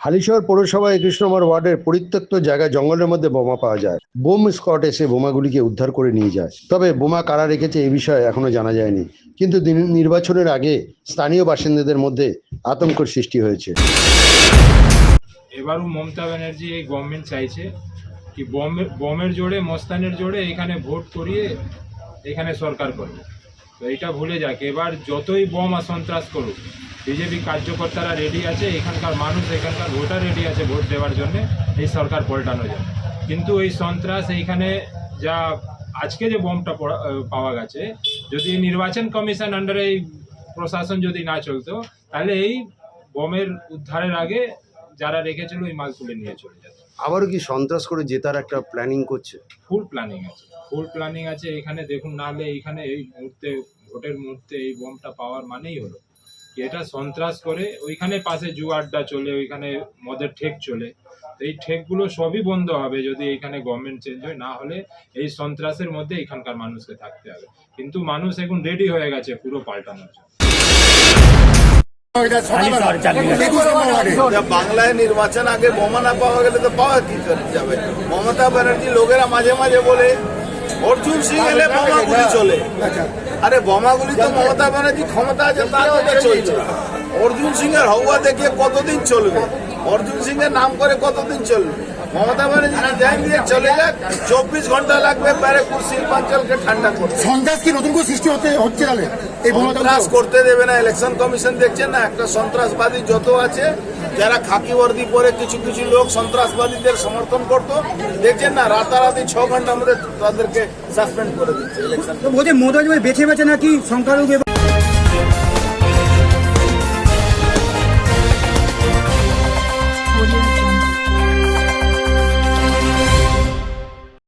হালিশহর পৌরসভা 21 নম্বর ওয়ার্ডের পরিত্যক্ত জায়গায় জঙ্গলের মধ্যে বোমা পাওয়া যায়। বোম স্কোয়াড এসে বোমাগুলিকে উদ্ধার করে নিয়ে যায়। তবে বোমা কারা রেখেছে এই বিষয়ে এখনো জানা যায়নি। কিন্তু নির্বাচনের আগে স্থানীয় বাসিন্দাদের মধ্যে আতঙ্কের সৃষ্টি হয়েছে। এবারও মমতা ব্যানার্জি এই গভর্নমেন্ট চাইছে কি বমের জোরে মস্তানের জোরে এখানে ভোট করিয়ে এখানে সরকার করবে। তো এটা ভুলে যাক, এবার যতই বোম আর সন্ত্রাস করুক বিজেপি কার্যকর্তারা রেডি আছে, এখানকার মানুষ এখানকার ভোটার রেডি আছে ভোট দেওয়ার জন্য এই সরকার পাল্টানোর জন্য। কিন্তু এই সন্ত্রাস এইখানে যা আজকে যে বোমটা পাওয়া গেছে, যদি নির্বাচন কমিশন আন্ডারে এই প্রশাসন যদি না চলতো তাহলে এই বোমের উদ্ধারের আগে যারা রেখেছিল ওই মাল তুলে নিয়ে চলে যেত। আবারও কি সন্ত্রাস করে জেতার একটা প্ল্যানিং করছে? ফুল প্ল্যানিং আছে এখানে দেখুন, নাহলে এইখানে এই মুহূর্তে ভোটের মুহূর্তে এই বোমটা পাওয়ার মানেই হলো এটা সন্ত্রাস করে। ওইখানে পাশে জুয়া আড্ডা চলে, ওইখানে মদের ঠেক চলে, এই ঠেকগুলো সবই বন্ধ হবে যদি এইখানে গভর্নমেন্ট চেঞ্জ হয়। না হলে এই সন্ত্রাসের মধ্যে এখানকার মানুষকে থাকতে হবে। কিন্তু মানুষ এখন রেডি হয়ে গেছে পুরো পাল্টানোর জন্য। বাংলায় নির্বাচন আগে বোমা না পাওয়া গেলে তো পাওয়া কি করে যাবে? মমতা ব্যানার্জি লোকেরা মাঝে মাঝে বলে অর্জুন সিং এলে বোমাগুলি চলে। আরে বোমাগুলি তো মমতা ব্যানার্জি ক্ষমতা আছে তার মধ্যে চলছে। অর্জুন সিং এর হওয়া দেখে কতদিন চলবে? অর্জুন সিং এর নাম করে কতদিন চলবে? মমতা ব্যানার্জি দেন দিয়ে চলে যাক, 24 ঘন্টা লাগবে ব্যারাকপুর শিল্পাঞ্চলকে ঠান্ডা করতে। সন্ত্রাস কি নতুন করে সৃষ্টি হচ্ছে তাহলে? এই সন্ত্রাস করতে দেবে না ইলেকশন কমিশন। দেখছেন না, একটা সন্ত্রাসবাদী যত আছে যারা খাকি বর্দি পরে কিছু কিছু লোক সন্ত্রাসবাদীদের সমর্থন করতো, দেখছেন না রাতারাতি 6 ঘন্টার মধ্যে তাদেরকে সাসপেন্ড করে দিচ্ছে ইলেকশন। মোদি বেছে বেছে নাকি সংখ্যালঘু